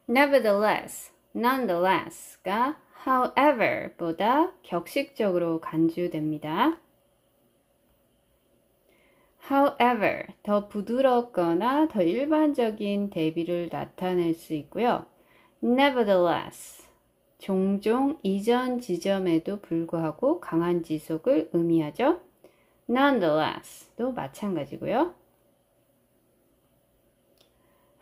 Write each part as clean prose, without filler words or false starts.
nevertheless, nonetheless가 however보다 격식적으로 간주됩니다. However, 더 부드럽거나 더 일반적인 대비를 나타낼 수 있고요. Nevertheless, 종종 이전 지점에도 불구하고 강한 지속을 의미하죠. Nonetheless도 마찬가지고요.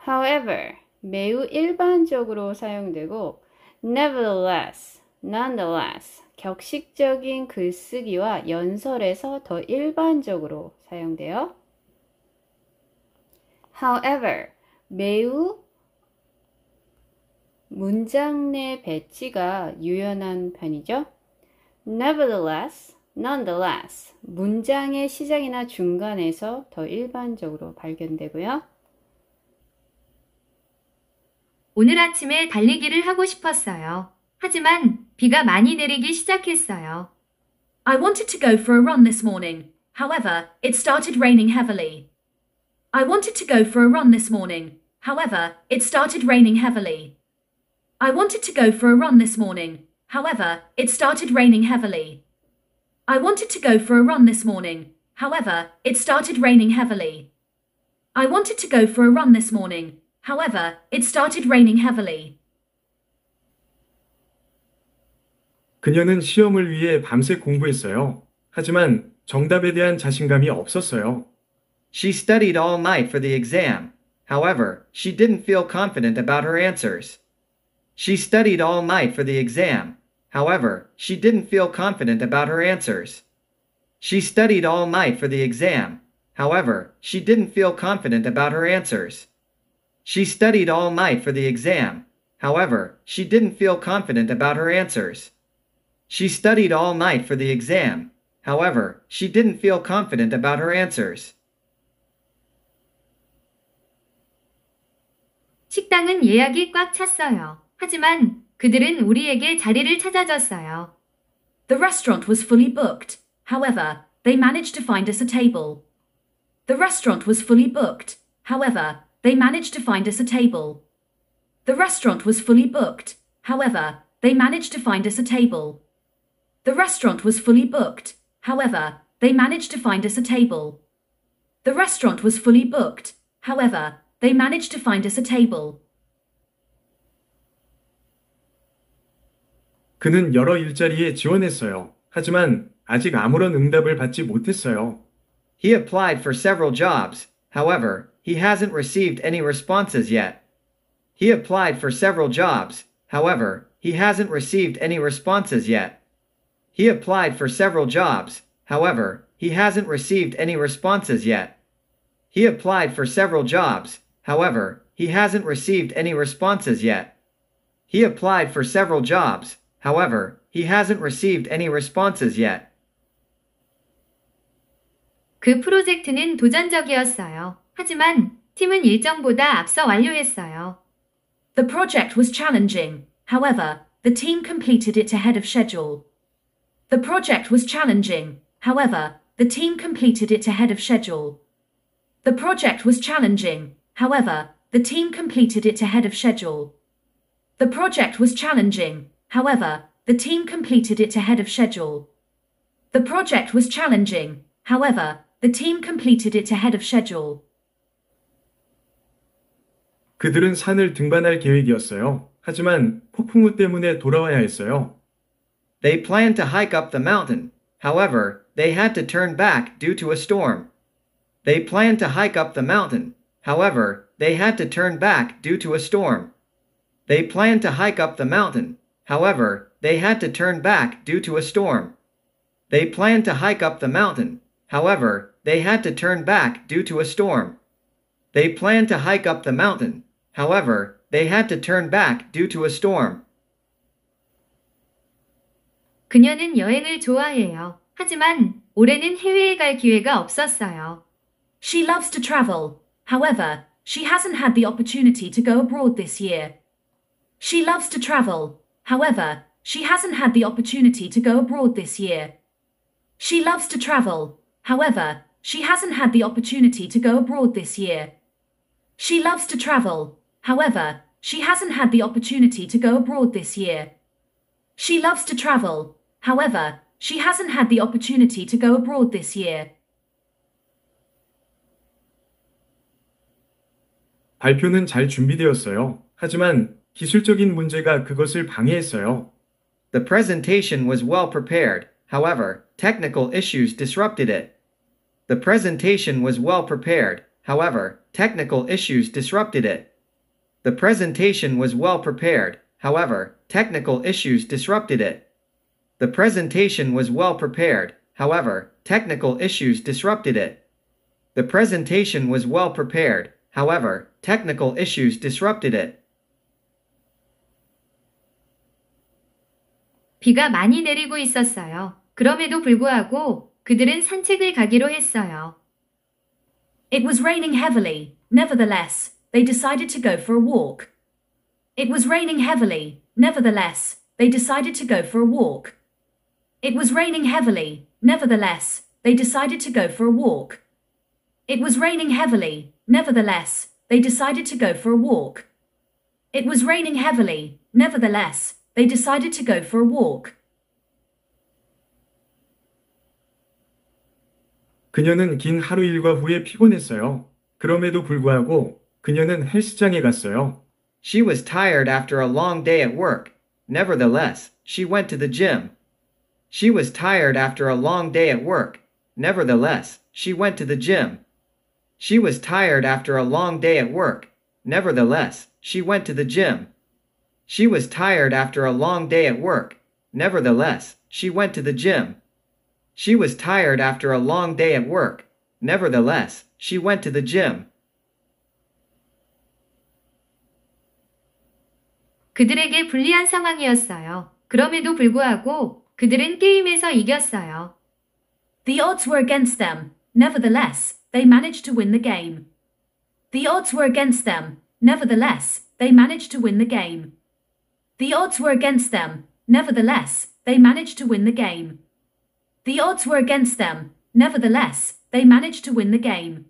However, 매우 일반적으로 사용되고 nevertheless, nonetheless, 격식적인 글쓰기와 연설에서 더 일반적으로 사용돼요. However, 매우 문장 내 배치가 유연한 편이죠. Nevertheless, nonetheless, 문장의 시작이나 중간에서 더 일반적으로 발견되고요. 오늘 아침에 달리기를 하고 싶었어요. 하지만 비가 많이 내리기 시작했어요. I wanted to go for a run this morning. However, it started raining heavily. I wanted to go for a run this morning. However, it started raining heavily. I wanted to go for a run this morning. However, it started raining heavily. I wanted to go for a run this morning. However, it started raining heavily. I wanted to go for a run this morning. However, it started raining heavily. 그녀는 시험을 위해 밤새 공부했어요. 하지만 정답에 대한 자신감이 없었어요. She studied all night for the exam. However, she didn't feel confident about her answers. She studied all night for the exam. However, she didn't feel confident about her answers. She studied all night for the exam. However, she didn't feel confident about her answers. She studied all night for the exam. However, she didn't feel confident about her answers. She studied all night for the exam. However, she didn't feel confident about her answers. 식당은 예약이 꽉 찼어요. 하지만 그들은 우리에게 자리를 찾아줬어요. The restaurant was fully booked. However, they managed to find us a table. The restaurant was fully booked. However, they managed to find us a table. The restaurant was fully booked. However, they managed to find us a table. The restaurant was fully booked. However, they managed to find us a table. The restaurant was fully booked. However, they managed to find us a table. 그는 여러 일자리에 지원했어요. 하지만 아직 아무런 응답을 받지 못했어요. He applied for several jobs. However, he hasn't received any responses yet. He applied for several jobs. However, he hasn't received any responses yet. He applied for several jobs. However, he hasn't received any responses yet. He applied for several jobs. However, he hasn't received any responses yet. He applied for several jobs. However, he hasn't received any responses yet. 그 프로젝트는 도전적이었어요. 하지만 팀은 일정보다 앞서 완료했어요. The project was challenging. However, the team completed it ahead of schedule. The project was challenging. However, the team completed it ahead of schedule. The project was challenging. However, the team completed it ahead of schedule. The project was challenging. However, the team completed it ahead of schedule. The project was challenging. However, the team completed it ahead of schedule. 그들은 산을 등반할 계획이었어요. 하지만 폭풍우 때문에 돌아와야 했어요. They planned to hike up the mountain. However, they had to turn back due to a storm. They planned to hike up the mountain. However, they had to turn back due to a storm. They planned to hike up the mountain. However, they had to turn back due to a storm. They planned to hike up the mountain. However, they had to turn back due to a storm. They planned to hike up the mountain. However, they had to turn back due to a storm. 그녀는 여행을 좋아해요. 하지만 올해는 해외에 갈 기회가 없었어요. She loves to travel. However, she hasn't had the opportunity to go abroad this year. She loves to travel. However, she hasn't had the opportunity to go abroad this year. She loves to travel. However, she hasn't had the opportunity to go abroad this year. She loves to travel. However, she hasn't had the opportunity to go abroad this year. She loves to travel. However, she hasn't had the opportunity to go abroad this year. 발표는 잘 준비되었어요. 하지만 기술적인 문제가 그것을 방해했어요. The presentation was well prepared. However, technical issues disrupted it. The presentation was well prepared. However, technical issues disrupted it. The presentation was well prepared. However, technical issues disrupted it. The presentation was well prepared. However, technical issues disrupted it. The presentation was well prepared. However, technical issues disrupted it. 비가 많이 내리고 있었어요. 그럼에도 불구하고 그들은 산책을 가기로 했어요. It was raining heavily. Nevertheless, they decided to go for a walk. It was raining heavily. Nevertheless, they decided to go for a walk. It was raining heavily. Nevertheless, they decided to go for a walk. It was raining heavily. Nevertheless, they decided to go for a walk. It was raining heavily. Nevertheless, they decided to go for a walk. 그녀는 긴 하루 일과 후에 피곤했어요. 그럼에도 불구하고 그녀는 헬스장에 갔어요. She was tired after a long day at work. Nevertheless, she went to the gym. She was tired after a long day at work. Nevertheless, she went to the gym. She was tired after a long day at work. Nevertheless, she went to the gym. She was tired after a long day at work. Nevertheless, she went to the gym. She was tired after a long day at work. Nevertheless, she went to the gym. 그들에게 불리한 상황이었어요. 그럼에도 불구하고 그들은 게임에서 이겼어요. The odds were against them. Nevertheless, they managed to win the game. The odds were against them. Nevertheless, they managed to win the game. The odds were against them. Nevertheless, they managed to win the game. The odds were against them. Nevertheless, they managed to win the game.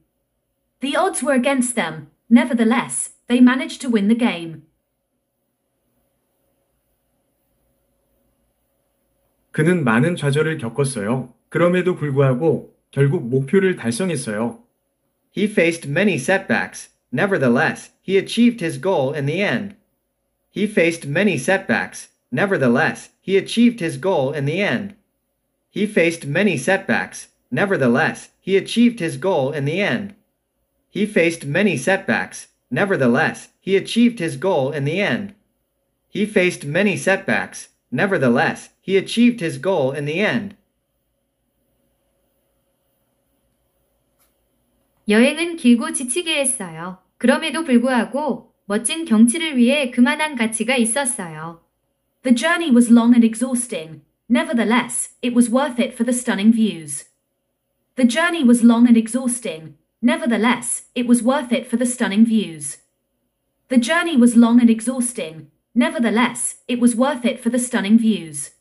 The odds were against them. Nevertheless, they managed to win the game. 그는 많은 좌절을 겪었어요. 그럼에도 불구하고 결국 목표를 달성했어요. He faced many setbacks. Nevertheless, he achieved his goal in the end. He faced many setbacks. Nevertheless, he achieved his goal in the end. He faced many setbacks. Nevertheless, he achieved his goal in the end. He faced many setbacks. Nevertheless, he achieved his goal in the end. He faced many setbacks. Nevertheless, he achieved his goal in the end. 여행은 길고 지치게 했어요. 그럼에도 불구하고 멋진 경치를 위해 그만한 가치가 있었어요. The journey was long and exhausting. Nevertheless, it was worth it for the stunning views. The journey was long and exhausting. Nevertheless, it was worth it for the stunning views. The journey was long and exhausting. Nevertheless, it was worth it for the stunning views.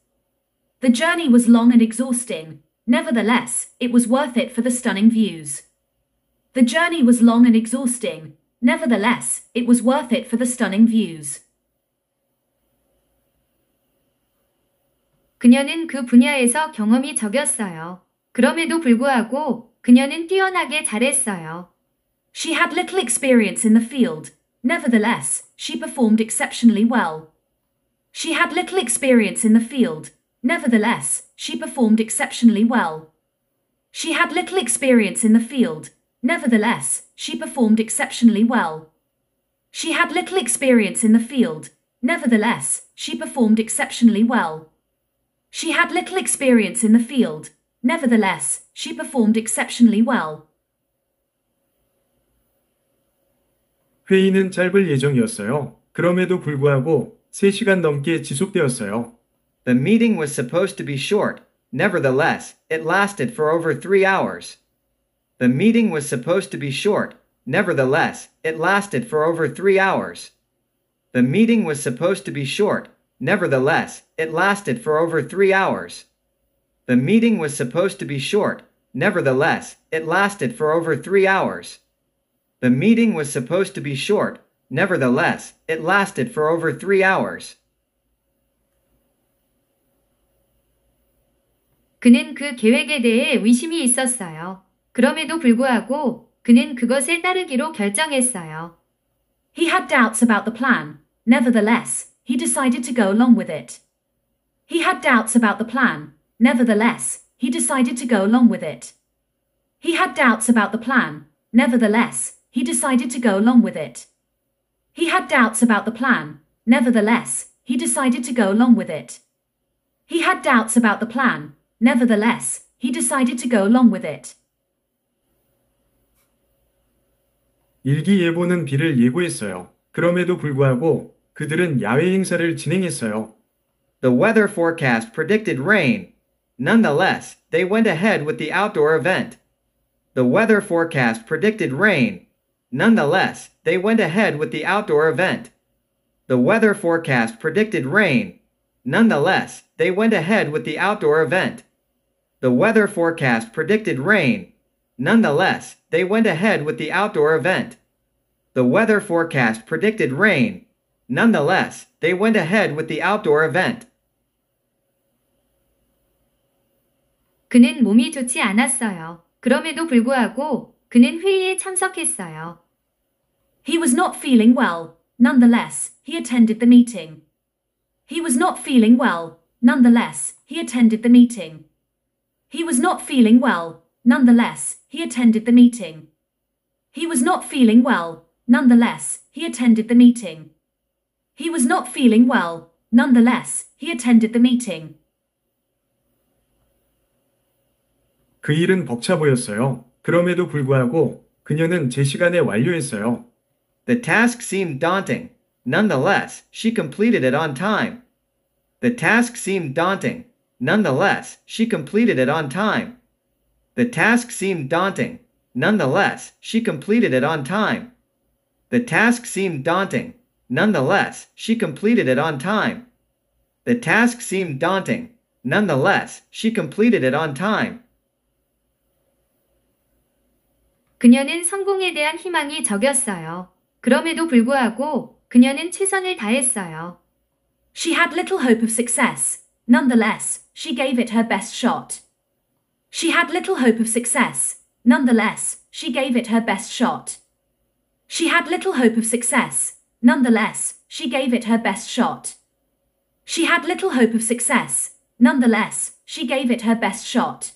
The journey was long and exhausting. Nevertheless, it was worth it for the stunning views. The journey was long and exhausting. Nevertheless, it was worth it for the stunning views. 그녀는 그 분야에서 경험이 적였어요. 그럼에도 불구하고 그녀는 뛰어나게 잘했어요. She had little experience in the field. Nevertheless, she performed exceptionally well. She had little experience in the field. Nevertheless, she performed exceptionally well. She had little experience in the field. Nevertheless, she performed exceptionally well. She had little experience in the field. Nevertheless, she performed exceptionally well. She had little experience in the field. Nevertheless, she performed exceptionally well. 회의는 짧을 예정이었어요. 그럼에도 불구하고 3시간 넘게 지속되었어요. The meeting was supposed to be short. Nevertheless, it lasted for over 3 hours. The meeting was supposed to be short. Nevertheless, it lasted for over 3 hours. The meeting was supposed to be short. Nevertheless, it lasted for over 3 hours. The meeting was supposed to be short. Nevertheless, it lasted for over 3 hours. The meeting was supposed to be short. Nevertheless, it lasted for over 3 hours. 그는 그 계획에 대해 의심이 있었어요. 그럼에도 불구하고 그는 그것에 따르기로 결정했어요. He had doubts about the plan. Nevertheless, he decided to go along with it. He had doubts about the plan. Nevertheless, he decided to go along with it. He had doubts about the plan. Nevertheless, he decided to go along with it. He had doubts about the plan. Nevertheless, he decided to go along with it. He had doubts about the plan. Nevertheless, he decided to go along with it. 일기예보는 비를 예고했어요. 그럼에도 불구하고 그들은 야외 행사를 진행했어요. The weather forecast predicted rain. Nonetheless, they went ahead with the outdoor event. The weather forecast predicted rain. Nonetheless, they went ahead with the outdoor event. The weather forecast predicted rain. Nonetheless, they went ahead with the outdoor event. The weather forecast predicted rain. Nonetheless, they went ahead with the outdoor event. The weather forecast predicted rain. Nonetheless, they went ahead with the outdoor event. 그는 몸이 좋지 않았어요. 그럼에도 불구하고 그는 회의에 참석했어요. He was not feeling well. Nonetheless, he attended the meeting. He was not feeling well. Nonetheless, he attended the meeting. He was not feeling well. Nonetheless, he attended the meeting. He was not feeling well. Nonetheless, he attended the meeting. He was not feeling well. Nonetheless, he attended the meeting. 그 일은 벅차 보였어요. 그럼에도 불구하고 그녀는 제 시간에 완료했어요. The task seemed daunting. Nonetheless, she completed it on time. The task seemed daunting. Nonetheless, she completed it on time. The task seemed daunting. Nonetheless, she completed it on time. The task seemed daunting. Nonetheless, she completed it on time. The task seemed daunting. Nonetheless, she completed it on time. 그녀는 성공에 대한 희망이 적였어요. 그럼에도 불구하고 그녀는 최선을 다했어요. She had little hope of success. Nonetheless, she gave it her best shot. She had little hope of success. Nonetheless, she gave it her best shot. She had little hope of success. Nonetheless, she gave it her best shot. She had little hope of success. Nonetheless, she gave it her best shot.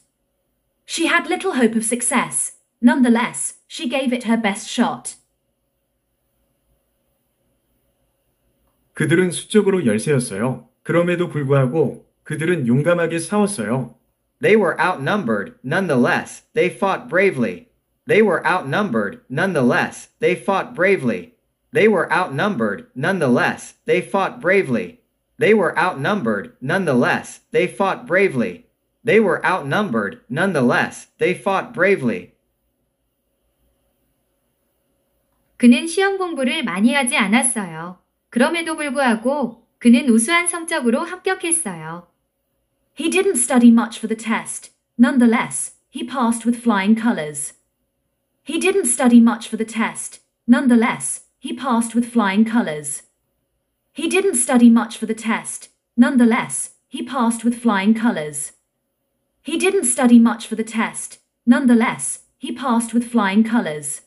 She had little hope of success. Nonetheless, she gave it her best shot. 그들은 수적으로 열세였어요. 그럼에도 불구하고 그들은 용감하게 싸웠어요. They were outnumbered. Nonetheless, they fought bravely. They were outnumbered. Nonetheless, they fought bravely. They were outnumbered. Nonetheless, they fought bravely. They were outnumbered. Nonetheless, they fought bravely. They were outnumbered. Nonetheless, they fought bravely. 그는 시험 공부를 많이 하지 않았어요. 그럼에도 불구하고 그는 우수한 성적으로 합격했어요. He didn't study much for the test. Nonetheless, he passed with flying colors. He didn't study much for the test. Nonetheless, he passed with flying colors. He didn't study much for the test. Nonetheless, he passed with flying colors. He didn't study much for the test. Nonetheless, he passed with flying colors.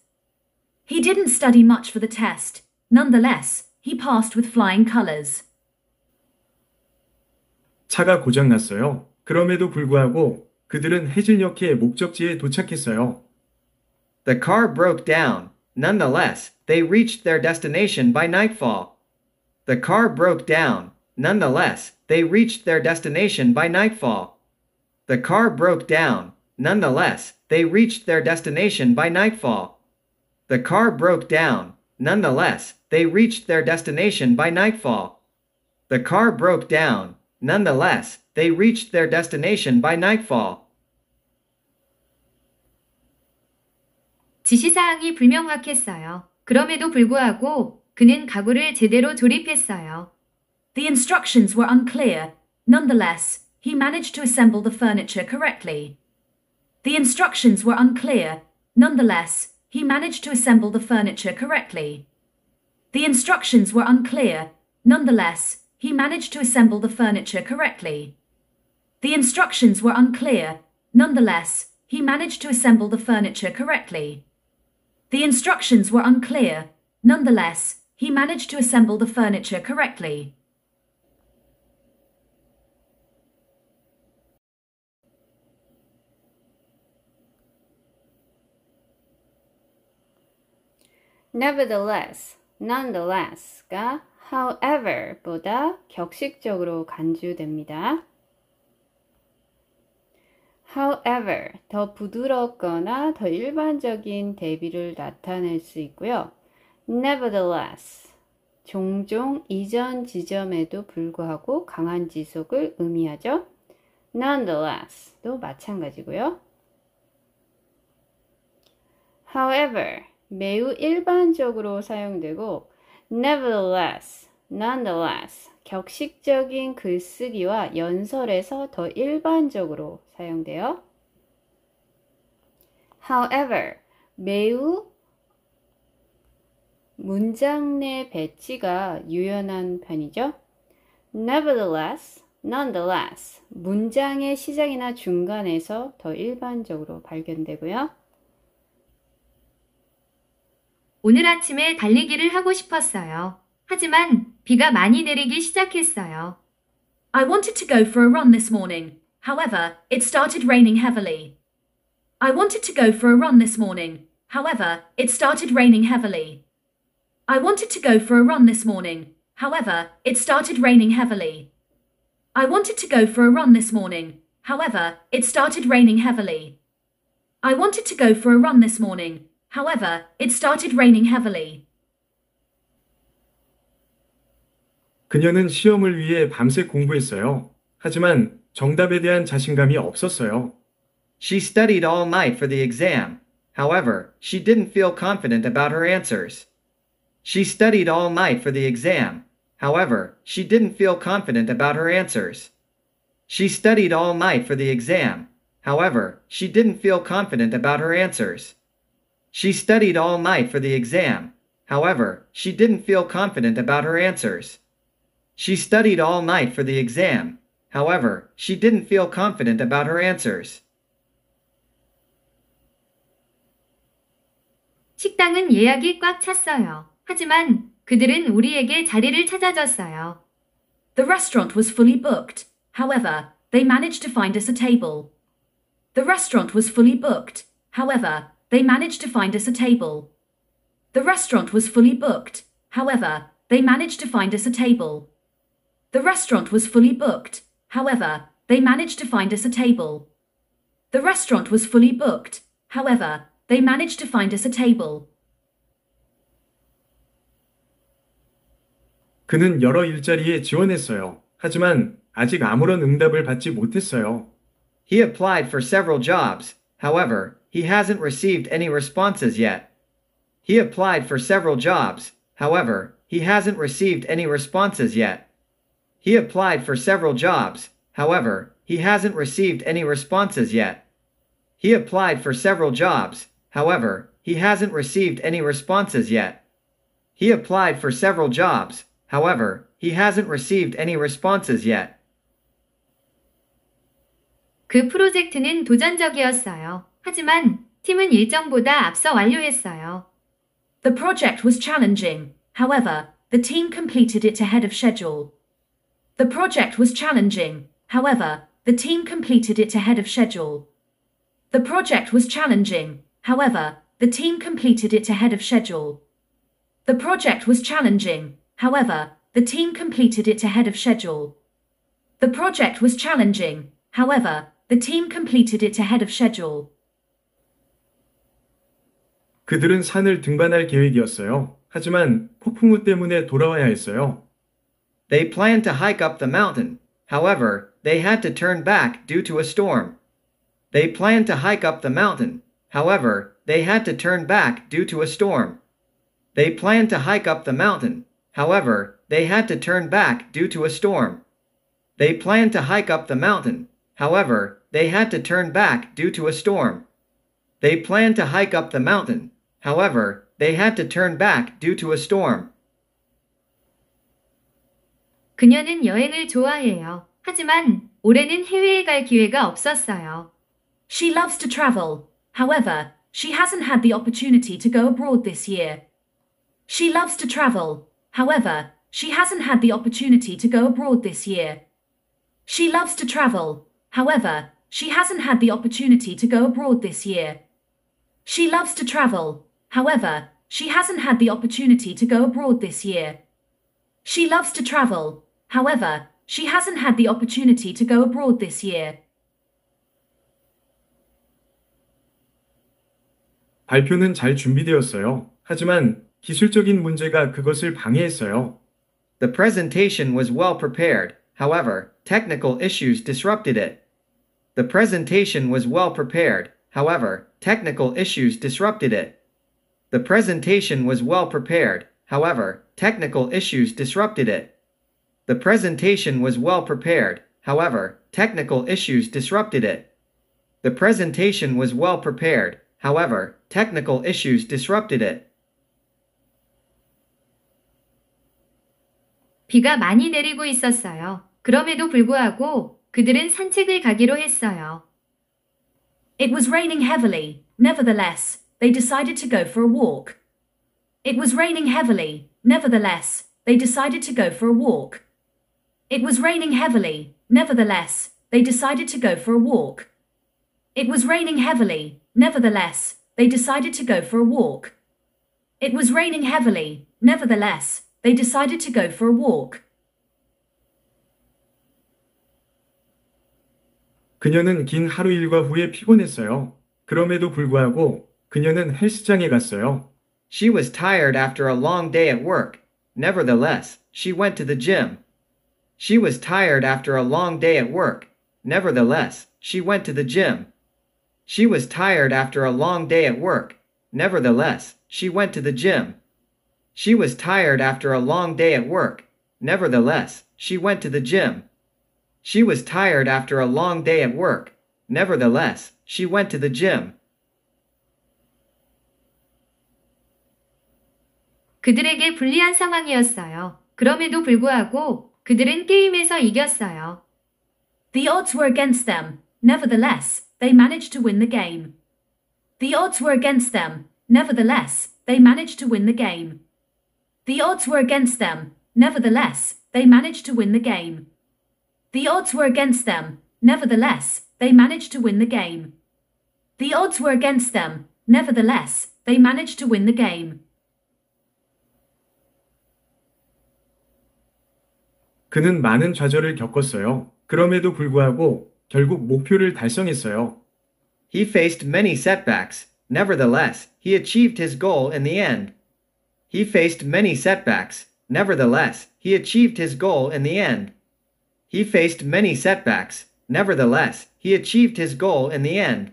He didn't study much for the test. Nonetheless, he passed with flying colors. 차가 고장났어요. 그럼에도 불구하고 그들은 해질녘에 목적지에 도착했어요. The car broke down. Nonetheless, they reached their destination by nightfall. The car broke down. Nonetheless, they reached their destination by nightfall. The car broke down. Nonetheless, they reached their destination by nightfall. The car broke down. Nonetheless, they reached their destination by nightfall. The car broke down. Nonetheless, they reached their destination by nightfall. 지시사항이 불명확했어요. 그럼에도 불구하고 그는 가구를 제대로 조립했어요. The instructions were unclear. Nonetheless, he managed to assemble the furniture correctly. The instructions were unclear. Nonetheless, he managed to assemble the furniture correctly. The instructions were unclear. Nonetheless, he managed to assemble the furniture correctly. The instructions were unclear. Nonetheless, he managed to assemble the furniture correctly. The instructions were unclear. Nonetheless, he managed to assemble the furniture correctly. Nevertheless, nonetheless가 however보다 격식적으로 간주됩니다. However, 더 부드럽거나 더 일반적인 대비를 나타낼 수 있고요. Nevertheless, 종종 이전 지점에도 불구하고 강한 지속을 의미하죠. Nonetheless도 마찬가지고요. However, 매우 일반적으로 사용되고 nevertheless, nonetheless, 격식적인 글쓰기와 연설에서 더 일반적으로 사용돼요. However, 매우 문장 내 배치가 유연한 편이죠. Nevertheless, nonetheless, 문장의 시작이나 중간에서 더 일반적으로 발견되고요. 오늘 아침에 달리기를 하고 싶었어요. 하지만 비가 많이 내리기 시작했어요. I wanted to go for a run this morning. However, it started raining heavily. I wanted to go for a run this morning. However, it started raining heavily. I wanted to go for a run this morning. However, it started raining heavily. I wanted to go for a run this morning. However, it started raining heavily. I wanted to go for a run this morning. However, it started raining heavily. 그녀는 시험을 위해 밤새 공부했어요. 하지만 정답에 대한 자신감이 없었어요. She studied all night for the exam. However, she didn't feel confident about her answers. She studied all night for the exam. However, she didn't feel confident about her answers. She studied all night for the exam. However, she didn't feel confident about her answers. She studied all night for the exam. However, she didn't feel confident about her answers. She studied all night for the exam. However, she didn't feel confident about her answers. 식당은 예약이 꽉 찼어요. 하지만 그들은 우리에게 자리를 찾아줬어요. The restaurant was fully booked. However, they managed to find us a table. The restaurant was fully booked. However, they managed to find us a table. The restaurant was fully booked. However, they managed to find us a table. The restaurant was fully booked. However, they managed to find us a table. The restaurant was fully booked. However, they managed to find us a table. 그는 여러 일자리에 지원했어요. 하지만 아직 아무런 응답을 받지 못했어요. He applied for several jobs. However, he hasn't received any responses yet. He applied for several jobs. However, he hasn't received any responses yet. He applied for several jobs. However, he hasn't received any responses yet. He applied for several jobs. However, he hasn't received any responses yet. He applied for several jobs. However, he hasn't received any responses yet. 그 프로젝트는 도전적이었어요. 하지만 팀은 일정보다 앞서 완료했어요. The project was challenging. However, the team completed it ahead of schedule. The project was challenging. However, the team completed it ahead of schedule. The project was challenging. However, the team completed it ahead of schedule. The project was challenging. However, the team completed it ahead of schedule. The project was challenging. However, the team completed it ahead of schedule. 그들은 산을 등반할 계획이었어요. 하지만 폭풍우 때문에 돌아와야 했어요. They planned to hike up the mountain. However, they had to turn back due to a storm. They planned to hike up the mountain. However, they had to turn back due to a storm. They planned to hike up the mountain. However, they had to turn back due to a storm. They planned to hike up the mountain. However, they had to turn back due to a storm. They planned to hike up the mountain. However, they had to turn back due to a storm. 그녀는 여행을 좋아해요. 하지만 올해는 해외에 갈 기회가 없었어요. She loves to travel. However, she hasn't had the opportunity to go abroad this year. She loves to travel. However, she hasn't had the opportunity to go abroad this year. She loves to travel. However, she hasn't had the opportunity to go abroad this year. She loves to travel. However, she hasn't had the opportunity to go abroad this year. She loves to travel. However, she hasn't had the opportunity to go abroad this year. 발표는 잘 준비되었어요. 하지만 기술적인 문제가 그것을 방해했어요. The presentation was well prepared. However, technical issues disrupted it. The presentation was well prepared. However, technical issues disrupted it. The presentation was well prepared. However, technical issues disrupted it. The presentation was well prepared. However, technical issues disrupted it. The presentation was well prepared. However, technical issues disrupted it. 비가 많이 내리고 있었어요. 그럼에도 불구하고 그들은 산책을 가기로 했어요. It was raining heavily. Nevertheless, they decided to go for a walk. It was raining heavily. Nevertheless, they decided to go for a walk. It was raining heavily. Nevertheless, they decided to go for a walk. It was raining heavily. Nevertheless, they decided to go for a walk. It was raining heavily. Nevertheless, they decided to go for a walk. 그녀는 긴 하루 일과 후에 피곤했어요. 그럼에도 불구하고 그녀는 헬스장에 갔어요. She was tired after a long day at work. Nevertheless, she went to the gym. She was tired after a long day at work. Nevertheless, she went to the gym. She was tired after a long day at work. Nevertheless, she went to the gym. She was tired after a long day at work. Nevertheless, she went to the gym. She was tired after a long day at work. Nevertheless, she went to the gym. 그들에게 불리한 상황이었어요. 그럼에도 불구하고 그들은 게임에서 이겼어요. The odds were against them. Nevertheless, they managed to win the game. The odds were against them. Nevertheless, they managed to win the game. The odds were against them. Nevertheless, they managed to win the game. The odds were against them. Nevertheless, they managed to win the game. The odds were against them. Nevertheless, they managed to win the game. 그는 많은 좌절을 겪었어요. 그럼에도 불구하고 결국 목표를 달성했어요. He faced many setbacks. Nevertheless, he achieved his goal in the end. He faced many setbacks. Nevertheless, he achieved his goal in the end. He faced many setbacks. Nevertheless, he achieved his goal in the end.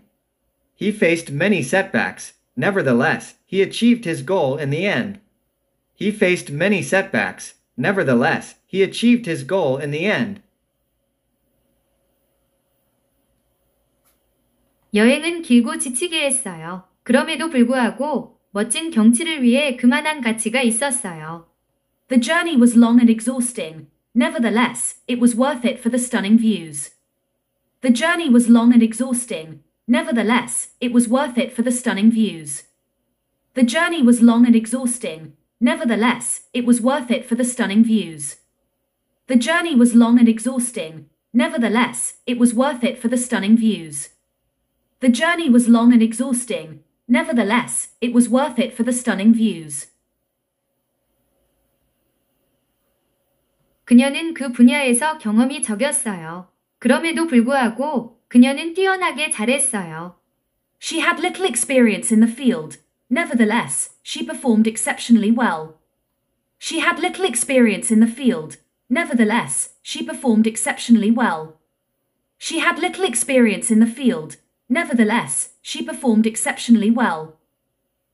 He faced many setbacks. Nevertheless, he achieved his goal in the end. He faced many setbacks. Nevertheless, he achieved his goal in the end. 여행은 길고 지치게 했어요. 그럼에도 불구하고 멋진 경치를 위해 그만한 가치가 있었어요. The journey was long and exhausting. Nevertheless, it was worth it for the stunning views. The journey was long and exhausting. Nevertheless, it was worth it for the stunning views. The journey was long and exhausting. Nevertheless, it was worth it for the stunning views. The journey was long and exhausting. Nevertheless, it was worth it for the stunning views. The journey was long and exhausting. Nevertheless, it was worth it for the stunning views. 그녀는 그 분야에서 경험이 적였어요. 그럼에도 불구하고 그녀는 뛰어나게 잘했어요. She had little experience in the field. Nevertheless, she performed exceptionally well. She had little experience in the field. Nevertheless, she performed exceptionally well. She had little experience in the field. Nevertheless, she performed exceptionally well.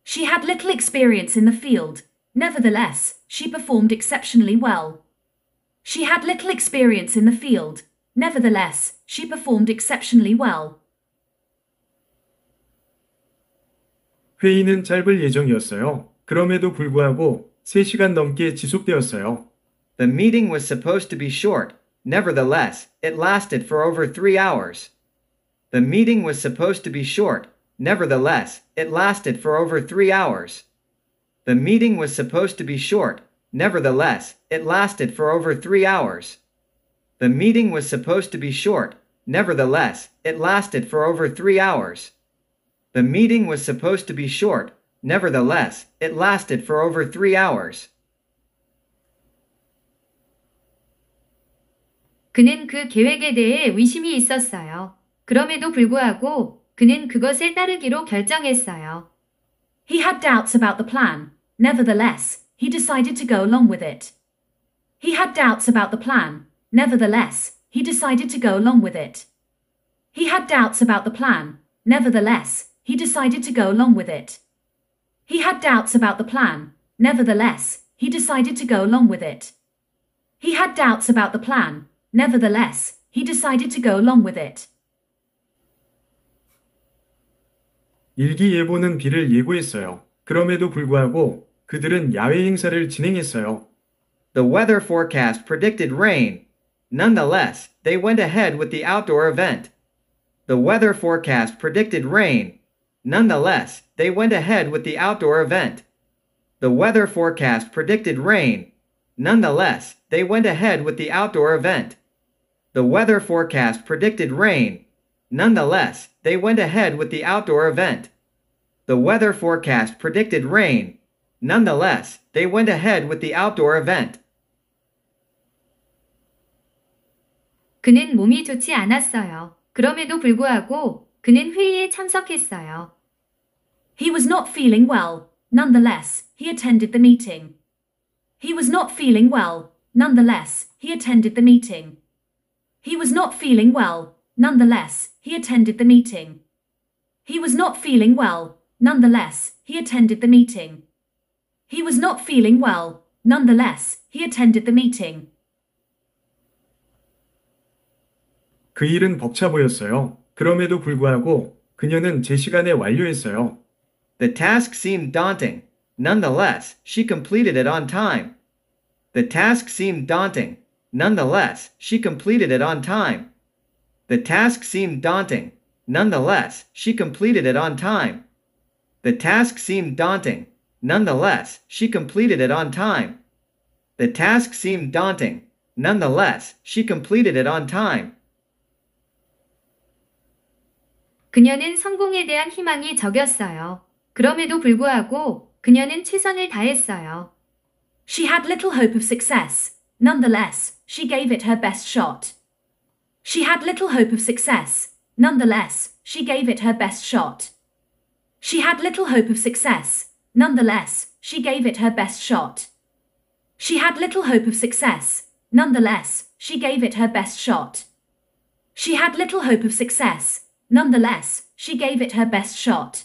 She had little experience in the field. Nevertheless, she performed exceptionally well. She had little experience in the field. Nevertheless, she performed exceptionally well. 회의는 짧을 예정이었어요. 그럼에도 불구하고 3시간 넘게 지속되었어요. The meeting was supposed to be short. Nevertheless, it lasted for over 3 hours. The meeting was supposed to be short. Nevertheless, it lasted for over 3 hours. The meeting was supposed to be short. Nevertheless, it lasted for over 3 hours. The meeting was supposed to be short. Nevertheless, it lasted for over 3 hours. The meeting was supposed to be short. Nevertheless, it lasted for over 3 hours. 그는 그 계획에 대해 의심이 있었어요. 그럼에도 불구하고 그는 그것을 따르기로 결정했어요. He had doubts about the plan. Nevertheless, he decided to go along with it. He had doubts about the plan. Nevertheless, he decided to go along with it. He had doubts about the plan. Nevertheless, he decided to go along with it. He had doubts about the plan. Nevertheless, he decided to go along with it. He had doubts about the plan. Nevertheless, he decided to go along with it. 일기예보는 비를 예고했어요. 그럼에도 불구하고 그들은 야외 행사를 진행했어요. The weather forecast predicted rain. Nonetheless, they went ahead with the outdoor event. The weather forecast predicted rain. Nonetheless, they went ahead with the outdoor event. The weather forecast predicted rain. Nonetheless, they went ahead with the outdoor event. The weather forecast predicted rain. Nonetheless, they went ahead with the outdoor event. The weather forecast predicted rain. Nonetheless, they went ahead with the outdoor event. 그는 몸이 좋지 않았어요. 그럼에도 불구하고 그는 회의에 참석했어요. He was not feeling well. Nonetheless, he attended the meeting. He was not feeling well. Nonetheless, he attended the meeting. He was not feeling well. Nonetheless, he attended the meeting. He was not feeling well. Nonetheless, he attended the meeting. He was not feeling well. Nonetheless, he attended the meeting. 그 일은 벅차 보였어요. 그럼에도 불구하고 그녀는 제 시간에 완료했어요. The task seemed daunting. Nonetheless, she completed it on time. The task seemed daunting. Nonetheless, she completed it on time. The task seemed daunting. Nonetheless, she completed it on time. The task seemed daunting. Nonetheless, she completed it on time. The task seemed daunting. Nonetheless, she completed it on time. 그녀는 성공에 대한 희망이 적였어요. 그럼에도 불구하고 그녀는 최선을 다했어요. She had little hope of success. Nonetheless, she gave it her best shot. She had little hope of success. Nonetheless, she gave it her best shot. She had little hope of success. Nonetheless, she gave it her best shot. She had little hope of success. Nonetheless, she gave it her best shot. She had little hope of success. Nonetheless, she gave it her best shot.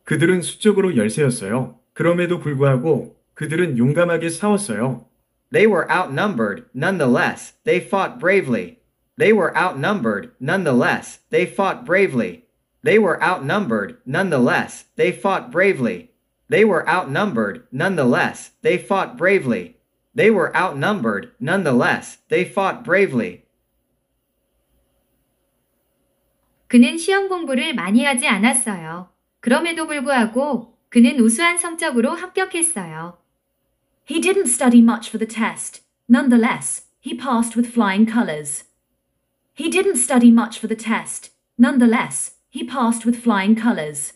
그들은 수적으로 열세였어요. 그럼에도 불구하고 그들은 용감하게 싸웠어요. They were outnumbered. Nonetheless, they fought bravely. They were outnumbered. Nonetheless, they fought bravely. They were outnumbered. Nonetheless, they fought bravely. They were outnumbered. Nonetheless, they fought bravely. They were outnumbered. Nonetheless, they fought bravely. 그는 시험 공부를 많이 하지 않았어요. 그럼에도 불구하고 그는 우수한 성적으로 합격했어요. He didn't study much for the test. Nonetheless, he passed with flying colors. He didn't study much for the test. Nonetheless, he passed with flying colors.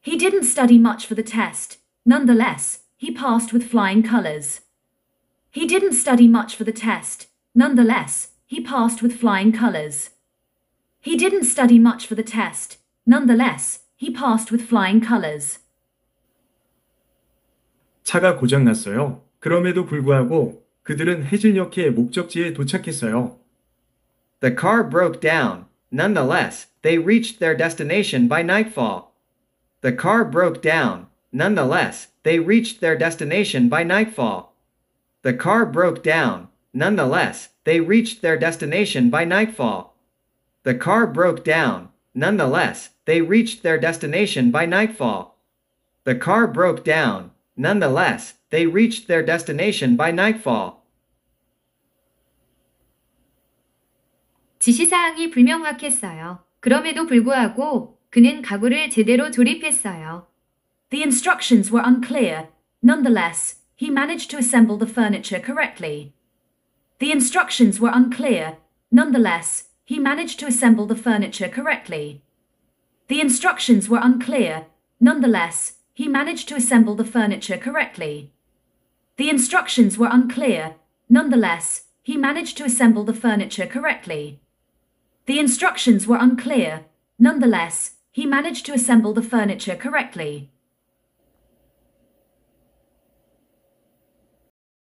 He didn't study much for the test. Nonetheless, he passed with flying colors. He didn't study much for the test. Nonetheless, he passed with flying colors. He didn't study much for the test. Nonetheless, he passed with flying colors. 차가 고장났어요. 그럼에도 불구하고 그들은 해질녘에 목적지에 도착했어요. The car broke down. Nonetheless, they reached their destination by nightfall. The car broke down. Nonetheless, they reached their destination by nightfall. The car broke down. Nonetheless, they reached their destination by nightfall. The car broke down. Nonetheless, they reached their destination by nightfall. The car broke down. Nonetheless, they reached their destination by nightfall. 지시사항이 불명확했어요. 그럼에도 불구하고 그는 가구를 제대로 조립했어요. The instructions were unclear. Nonetheless, he managed to assemble the furniture correctly. The instructions were unclear. Nonetheless, he managed to assemble the furniture correctly. The instructions were unclear. Nonetheless, he managed to assemble the furniture correctly. The instructions were unclear. Nonetheless, he managed to assemble the furniture correctly. The instructions were unclear. Nonetheless, he managed to assemble the furniture correctly.